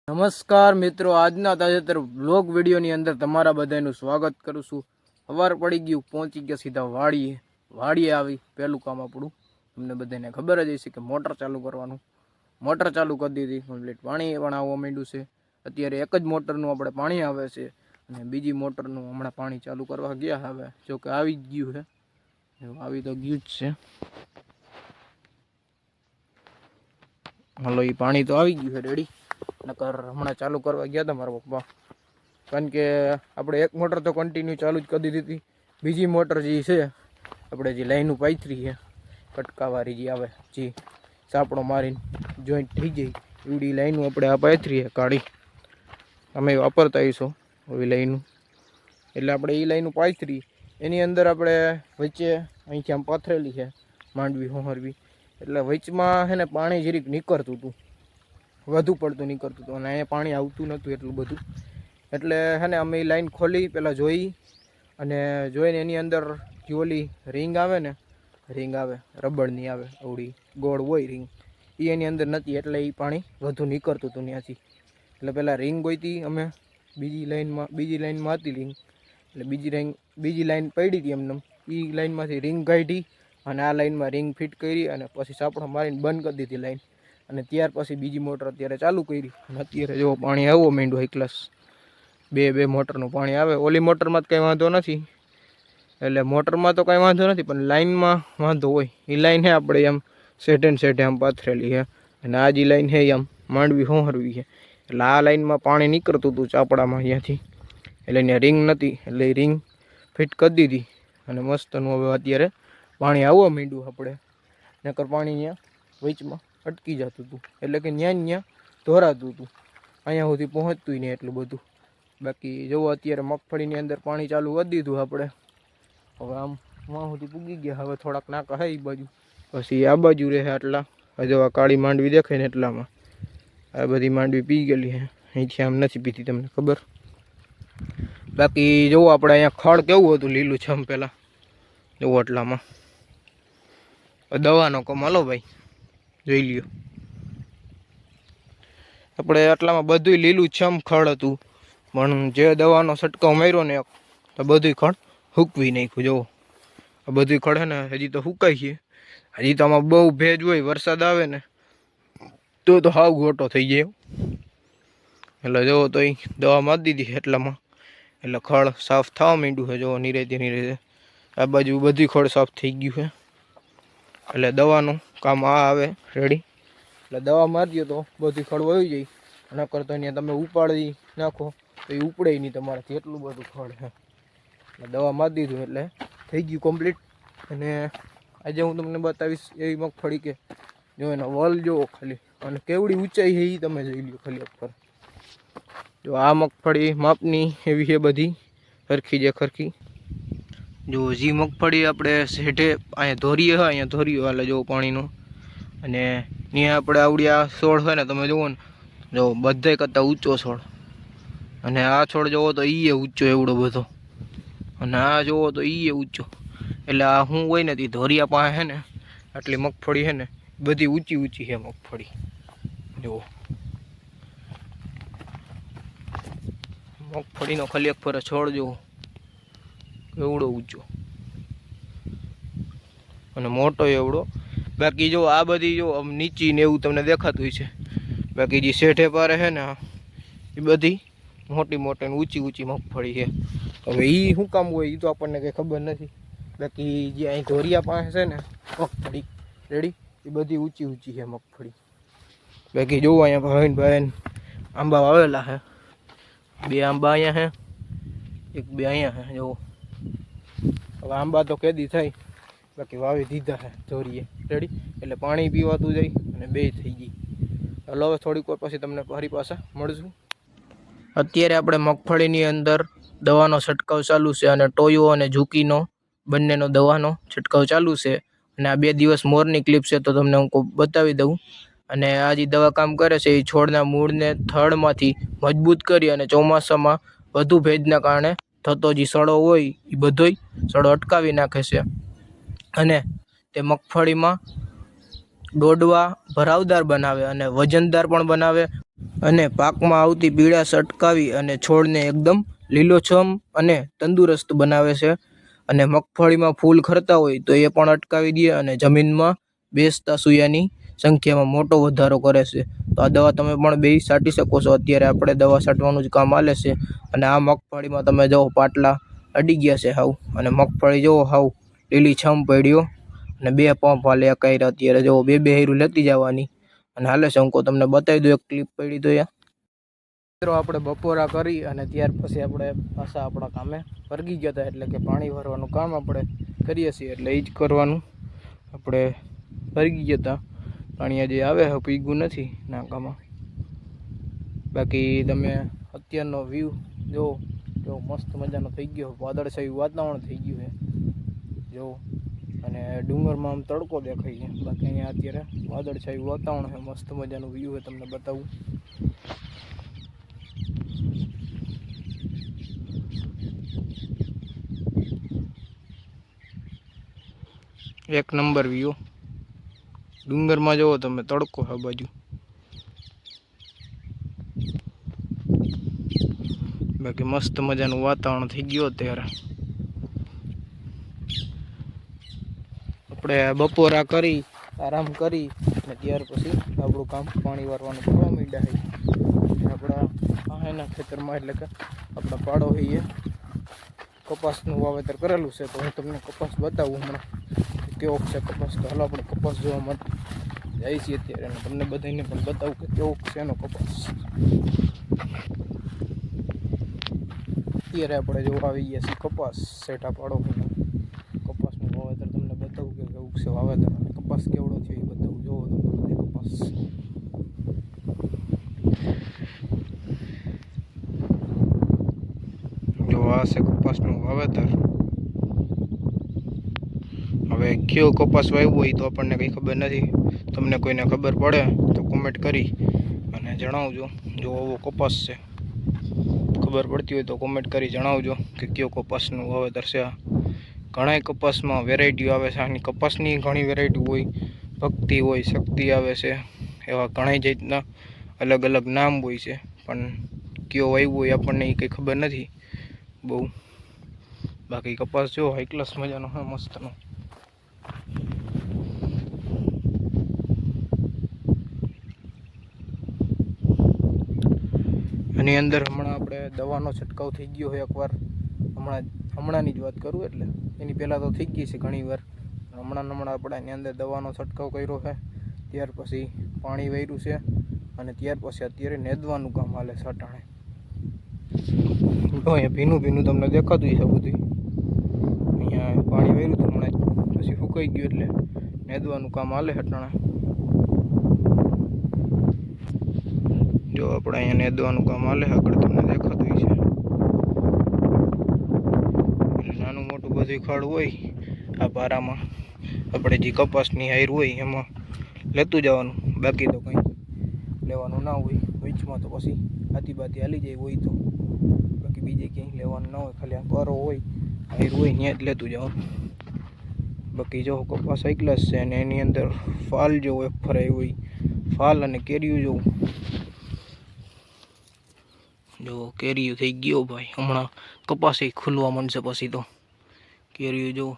નમસ્કાર મિત્રો, આજના તાજેતર બ્લોગ વિડીયોની અંદર તમારા બધાનું સ્વાગત કરું છું। સવાર પડી ગયું, પહોંચી ગયા સીધા વાડીએ આવી પહેલું કામ આપણું તમને બધાને ખબર જ હશે કે મોટર ચાલુ કરવાનું। મોટર ચાલુ કરી દીધી કમ્પ્લીટ, પાણી પણ આવવા માંડ્યું છે। અત્યારે એક જ મોટરનું આપણે પાણી આવે છે અને બીજી મોટરનું હમણાં પાણી ચાલુ કરવા ગયા હવે જો કે આવી જ ગયું છે, આવી તો ગયું જ છે। હાલો, એ પાણી તો આવી ગયું છે રેડી, નકર હમણાં ચાલુ કરવા ગયા હતા મારા પપ્પા, કારણ કે આપણે એક મોટર તો કન્ટિન્યુ ચાલુ જ કરી દીધી હતી। બીજી મોટર જે છે આપણે જે લાઈનું પાથરી છે કટકાવાળી જે આવે, જે સાપડો મારીને જોઈન્ટ થઈ જાય એવડી લાઈનું આપણે આ પાથરી છે કાઢી, અમે વાપરતા આવીશું એવી લાઈનું, એટલે આપણે એ લાઈનું પાથરી એની અંદર આપણે વચ્ચે અહીંથી આમ પાથરેલી છે માંડવી હોહરવી, એટલે વચમાં છે ને પાણી જરીક નીકળતું હતું, વધુ પડતું નીકળતું હતું અને અહીંયા પાણી આવતું નહોતું એટલું બધું, એટલે છે ને અમે એ લાઈન ખોલી પહેલાં જોઈ અને જોઈને એની અંદર જે ઓલી રિંગ આવે ને, રિંગ આવે રબડની આવે આવડી ગોળ હોય રિંગ, એ એની અંદર નથી, એટલે એ પાણી વધુ નીકળતું હતું ત્યાંથી, એટલે પહેલાં રિંગ ગોઈતી અમે બીજી લાઈનમાં હતી રિંગ, એટલે બીજી લાઈન પડી હતી એમને, એ લાઈનમાંથી રિંગ કાઢી અને આ લાઈનમાં રિંગ ફિટ કરી અને પછી સાપડો મારીને બંધ કરી દીધી લાઈન, અને ત્યાર પછી બીજી મોટર અત્યારે ચાલુ કરી અને અત્યારે જો પાણી આવવા માંડ્યું હાઈ ક્લાસ, બે મોટરનું પાણી આવે। ઓલી મોટરમાં તો કંઈ વાંધો નથી, એટલે મોટરમાં તો કંઈ વાંધો નથી પણ લાઈનમાં વાંધો હોય, એ લાઈન છે આપણે એમ સેઢે આમ પાથરેલી છે અને આ જે લાઈન છે આમ માંડવી હોહરવી છે, એટલે આ લાઈનમાં પાણી નીકળતું હતું ચાપડામાં અહીંયાથી, એટલે અહીંયા રિંગ નથી એટલે એ રિંગ ફિટ કરી દીધી અને મસ્તનું હવે અત્યારે પાણી આવવા માંડ્યું આપણે, નકર પાણી અહીંયા વચમાં અટકી જતું હતું, એટલે કે ત્યાં ધોરાતું હતું, અહીંયા સુધી પહોંચતું નહીં એટલું બધું। બાકી જુઓ અત્યારે મગફળીની અંદર પાણી ચાલુ કરી દીધું આપણે, હવે આમ વાં સુધી પૂગી ગયા, હવે થોડાક નાકા હે એ બાજુ, પછી આ બાજુ રહે આટલા, હજુ આ કાળી માંડવી દેખાય ને એટલામાં આ બધી માંડવી પી ગયેલી છે, અહીંથી આમ નથી પીતી તમને ખબર। બાકી જુઓ આપણે અહીંયા ખડ કેવું હતું લીલું છમ, પહેલાં જુઓ એટલામાં દવાનો કમાલો ભાઈ જોઈ લ્યો, આપણે આટલામાં બધું લીલું છમ ખડ હતું, પણ જે દવાનો છંટકાવ માર્યો ને તો બધું ખડ હૂકવી નાખ્યું। જુઓ આ બધું ખડ છે ને હજી તો હુકાય છે, હજી તો આમાં બહુ ભેજ હોય, વરસાદ આવે ને તો હાવ ગોટો થઈ જાય, એટલે જુઓ તો એ દવા મારી દીધી એટલામાં, એટલે ખડ સાફ થવા માંડ્યું છે, જુઓ નીરેતે આ બાજુ બધી ખડ સાફ થઈ ગયું છે, એટલે દવાનું કામ આ આવે રેડી, એટલે દવા મારી દો તો બધી ખડ વહી જાય, ન કરતા અહીંયા તમે ઉપાડી નાખો તો એ ઉપડે નહીં તમારાથી, એટલું બધું ખડ છે, એટલે દવા મારી દીધું એટલે થઈ ગયું કમ્પ્લીટ। અને આજે હું તમને બતાવીશ એવી મગફળી કે જો એનો વલ જુઓ ખાલી, અને કેવડી ઊંચાઈ છે એ તમે જોઈ લો ખાલી ઉપર, જો આ મગફળી માપની એવી છે બધી સરખી જે ખરખી, જો જે મગફળી આપણે શેઢે અહીંયા ધોરીએ હોય, અહીંયા ધોરીઓ હાલે જો પાણીનું, અને ત્યાં આપણે આવડ્યા છોડ હોય ને તમે જુઓ ને, જો બધાય કરતાં ઊંચો છોડ, અને આ છોડ જુઓ તો એ ઊંચો એવડો બધો, અને આ જુઓ તો એ ઊંચો, એટલે આ શું હોય ને તે ધોરિયા પાસે છે ને આટલી મગફળી છે ને બધી ઊંચી છે મગફળી, જુઓ મગફળીનો ખાલી એક ફરે છોડ જુઓ એવડો ઊંચો અને મોટો એવડો। બાકી જો આ બધી જો આમ નીચી ને એવું તમને દેખાતું હોય છે, બાકી જે શેઠે પારે છે ને એ બધી મોટી ઊંચી મગફળી છે। હવે એ શું કામ હોય એ તો આપણને કંઈ ખબર નથી, બાકી જે અહીં ધોરિયા પાસે છે ને મગફળી રેડી એ બધી ઊંચી છે મગફળી। બાકી જોવો અહીંયા ભાઈ આંબા વાવેલા છે, બે આંબા અહીંયા છે, એક બે અહીંયા છે જુઓ, હવે આંબા તો કેદી થાય, બાકી વાવી દીધા છે ધોરીએ રેડી, એટલે પાણી પીવાતું જાય અને બે થઈ ગઈ। ચાલો હવે થોડીક વાર પછી તમને ફરી પાછા મળશું। અત્યારે આપણે મગફળીની અંદર દવાનો છંટકાવ ચાલુ છે, અને ટોયો અને ઝુકીનો બંનેનો દવાનો છંટકાવ ચાલુ છે, અને આ 2 દિવસ મોરની ક્લિપ છે તો તમને હું બતાવી દઉં। અને આ જે દવા કામ કરે છે એ છોડના મૂળને થડમાંથી મજબૂત કરી અને ચોમાસામાં વધુ ભેજના કારણે થતો જે સડો હોય એ બધોય સડો અટકાવી નાખે છે, અને તે મગફળીમાં ડોડવા ભરાવદાર બનાવે અને વજનદાર પણ બનાવે, અને પાકમાં આવતી પીળાશ અટકાવી અને છોડને એકદમ લીલોછમ અને તંદુરસ્ત બનાવે છે. અને મગફળીમાં ફૂલ ખરતા હોય તો એ પણ અટકાવી દે અને જમીનમાં બેસતા સૂયાની સંખ્યામાં મોટો વધારો કરે છે. તો આ દવા તમે પણ બે છાંટી શકો છો. અત્યારે આપણે દવા છાંટવાનું જ કામ આલે છે. અને આ મગફળીમાં તમે જો પાટલા અડી ગયા છે હાવ, અને મગફળી જો હાવ લીલી છમ પડ્યો અને 2 પંપ હાલે કર્યા. અત્યારે જો બે હેરું લેતી જવાની અને હાલે છે. હું તમને બતાવી દઉં, એક ક્લિપ પડી તો મિત્રો આપણે બપોરા કરી અને ત્યાર પછી આપણે પાછા આપણા કામે વર્ગી ગયા હતા. એટલે કે પાણી ભરવાનું કામ આપણે કરીએ છીએ એટલે એ જ કરવાનું. આપણે વર્ગી ગયા હતા. પાણી હજી આવે છે, પીગું નથી નાકામાં. બાકી તમે અત્યારનો વ્યૂ જો કેવો મસ્ત મજાનો થઈ ગયો, વાદળછાયું વાતાવરણ થઈ ગયું છે જો. અને ડુંગરમાં આમ તડકો દેખાય છે. બાકી અહીંયા અત્યારે વાદળછાયું વાતાવરણ છે, મસ્ત મજાનું વ્યૂ છે, તમને બતાવું. એક નંબર વ્યૂ. ડુંગરમાં જુઓ તમે, તડકો આ બાજુ. બાકી મસ્ત મજાનું વાતાવરણ થઈ ગયું. અત્યારે આપણે બપોરા કરી, આરામ કરી અને ત્યાર પછી આપણું કામ પાણી વારવાનું કરવા માંડ્યા છે. આપણા આહેના ખેતરમાં એટલે કે આપણા પાડો હોઈએ કપાસનું વાવેતર કરેલું છે. તો હું તમને કપાસ બતાવું હમણાં કેવો છે કપાસ. તો હાલો આપણે કપાસ જોવા માટે જાય છીએ અત્યારે, અને તમને બધાને પણ બતાવું કે કેવો છે એનો કપાસ. અત્યારે આપણે જોવા આવી ગયા છીએ કપાસ સેટા પાડો કપાસનું વાવેતર. તમને બતાવું કે કેવું છે વાવેતર અને કપાસ કેવડો છે એ બતાવું. જોવો તમને કપાસ જો આ છે કપાસનું વાવેતર. હવે કયો કપાસ વાવ્યો હોય તો આપણને કંઈ ખબર નથી. તમને કોઈને ખબર પડે તો કોમેન્ટ કરી અને જણાવજો. જો આવો કપાસ છે, ખબર પડતી હોય તો કોમેન્ટ કરી જણાવજો કે કયો કપાસનું વાવેતર છે. ઘણા કપાસમાં વેરાયટીઓ આવે છે. આની કપાસની ઘણી વેરાયટી હોય, ભક્તિ હોય, શક્તિ આવે છે, એવા ઘણી જાતના અલગ અલગ નામ હોય છે. પણ કયો વાવ્યો હોય આપણને એ કંઈ ખબર નથી બહુ. બાકી કપાસ જો હાઈ ક્લાસ મજાનો હા, મસ્તનો. એની અંદર હમણાં આપણે દવાનો છંટકાવ થઈ ગયો હોય એકવાર. હમણાંની જ વાત કરું, એટલે એની પહેલાં તો થઈ ગઈ છે ઘણી વાર. હમણાં આપણે એની અંદર દવાનો છંટકાવ કર્યો છે. ત્યાર પછી પાણી વાર્યું છે અને ત્યાર પછી અત્યારે નેદવાનું કામ હાલે સાટાણે. અહીંયા ભીનું તમને દેખાતું છે બધું. અહીંયા પાણી વાર્યું હતું હમણાં જ, પછી સુકાઈ ગયું એટલે નેદવાનું કામ હાલે હટાણે. જો આપણે અહીંયા નેદવાનું કામ હાલે આગળ, તમને દેખાતું છે. એટલે નાનું મોટું બધું ખાડ હોય આ પારામાં, આપણે જે કપાસની હાઈર હોય એમાં લેતું જવાનું. બાકી તો કંઈ લેવાનું ના હોય. વીચમાં તો પછી હાથી હાલી જાય હોય તો, બાકી બીજે ક્યાંય લેવાનું ના હોય. ખાલી આ પારો હોય, હાઈર હોય, ત્યાં જ લેતું જવાનું. બાકી જો કપાસ હાઈ છે અને એની અંદર ફાલ જેવો એક ફરાઈ હોય, ફાલ અને કેરીયું જેવું. જો કેરીયું થઈ ગયો ભાઈ. હમણાં કપાસ ખુલવા માંડશે પછી તો. કેરીયું જો,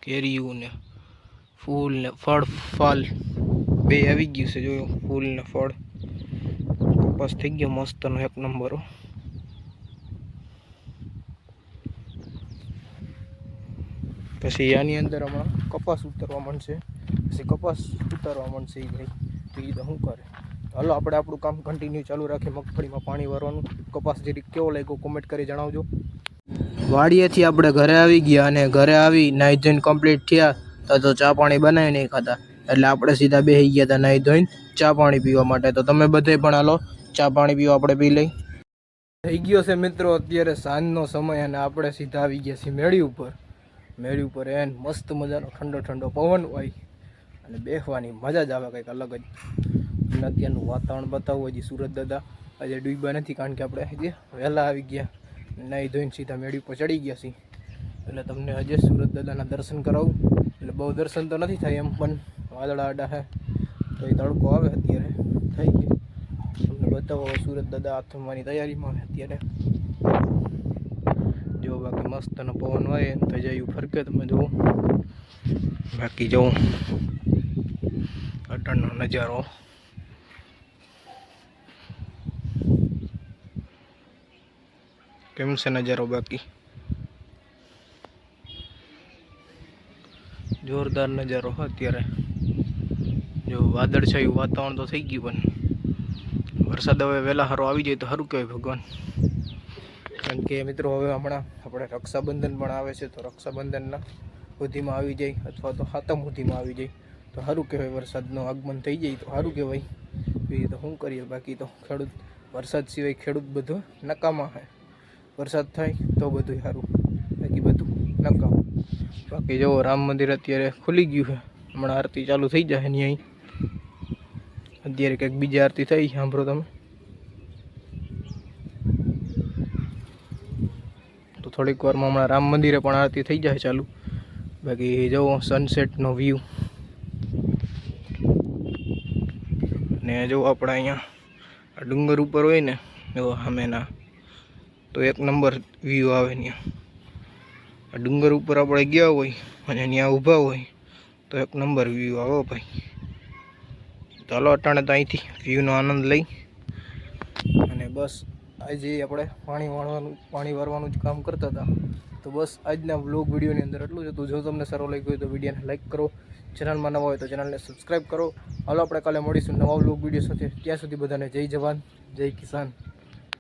કેરીયું ને ફૂલ ને ફળ, ફાલ બે આવી ગયું છે. જોયું, ફૂલ ને ફળ. કપાસ થઈ ગયો મસ્તનો એક નંબર. પછી આની અંદર હમણાં કપાસ ઉતરવા માંડશે. પછી કપાસ ઉતારવા માંડશે એ ભાઈ. તો એ તો શું કરે. હાલો આપણે આપણું કામ કન્ટિન્યુ ચાલુ રાખીએ. મગફળીમાં પાણી વારવાનું. કપાસ જરીક કેવો લાગ્યો કોમેન્ટ કરી જણાવજો. વાડીએથી આપણે ઘરે આવી ગયા અને ઘરે આવી નાહી ધોઈને કમ્પ્લીટ થયા તો ચા પાણી બનાવી નહીં ખાતા. એટલે આપણે સીધા બેસી ગયા હતા નાહી ધોઈને ચા પાણી પીવા માટે. તો તમે બધે પણ હાલો ચા પાણી પીવા આપણે પી લઈ. થઈ ગયો છે મિત્રો અત્યારે સાંજનો સમય અને આપણે સીધા આવી ગયા છીએ મેળી ઉપર. મેળી ઉપર એન મસ્ત મજાનો ઠંડો ઠંડો પવન હોય અને બેસવાની મજા જ આવે કંઈક અલગ જ. અને અત્યારનું વાતાવરણ બતાવવું. હજી સુરત દાદા આજે ડૂબ્યા નથી, કારણ કે આપણે હજી વહેલા આવી ગયા. નાહી ધોઈને સીધા મેળી ઉપર ચડી ગયા છીએ. એટલે તમને હજી સુરત દાદાના દર્શન કરાવું. એટલે બહુ દર્શન તો નથી થાય એમ, પણ વાદળા આડા છે તો એ તડકો આવે અત્યારે. થઈ ગઈ. તમને બતાવો સુરત દાદા હાથ થવાની તૈયારીમાં અત્યારે. જો બાકી મસ્તનો પવન હોય તો જયું ફરકે તમે જુઓ. બાકી જો અટણનો નજારો કેમ છે નજારો બાકી જોરદાર નજારો અત્યારે. જો વાદળછાયું વાતાવરણ તો થઈ ગયું પણ વરસાદ હવે વહેલા સારો આવી જાય તો સારું કહેવાય ભગવાન. કારણ કે મિત્રો હવે હમણાં આપણે રક્ષાબંધન પણ આવે છે તો રક્ષાબંધનના સુધીમાં આવી જાય અથવા તો સાતમ સુધીમાં આવી જાય તો સારું કહેવાય. વરસાદનું આગમન થઈ જાય તો સારું કહેવાય. બીજું તો શું કરીએ, બાકી તો ખેડૂત વરસાદ સિવાય ખેડૂત બધું નકામા છે. વરસાદ થાય તો બધું સારું, બાકી બધું નકામું. બાકી જો રામ મંદિર અત્યારે ખુલી ગયું છે, હમણાં આરતી ચાલુ થઈ જાય ને અહીં અત્યારે કંઈક બીજી આરતી થઈ સાંભળો તમે. તો થોડીક વારમાં હમણાં રામ મંદિરે પણ આરતી થઈ જાય ચાલુ. બાકી જો સનસેટનો વ્યૂ ને જો આપણે અહીંયા આ ડુંગર ઉપર હોય ને એવો સામેના તો એક નંબર વ્યૂ આવે ત્યાં. આ ડુંગર ઉપર આપણે ગયા હોય અને ત્યાં ઊભા હોય તો એક નંબર વ્યૂ આવે ભાઈ. ચાલો અટાણે તો અહીંથી વ્યૂનો આનંદ લઈ અને બસ આજે આપણે પાણી વારવાનું જ કામ કરતા હતા. તો બસ આજના વ્લોગ વિડીયોની અંદર એટલું જ હતું. જો તમને સારો લાગ્યો હોય તો વિડીયોને લાઈક કરો, ચેનલમાં નવા હોય તો ચેનલને સબસ્ક્રાઈબ કરો. હાલો આપણે કાલે મળીશું નવા વ્લોગ વિડીયો સાથે. ત્યાં સુધી બધાને જય જવાન જય કિસાન.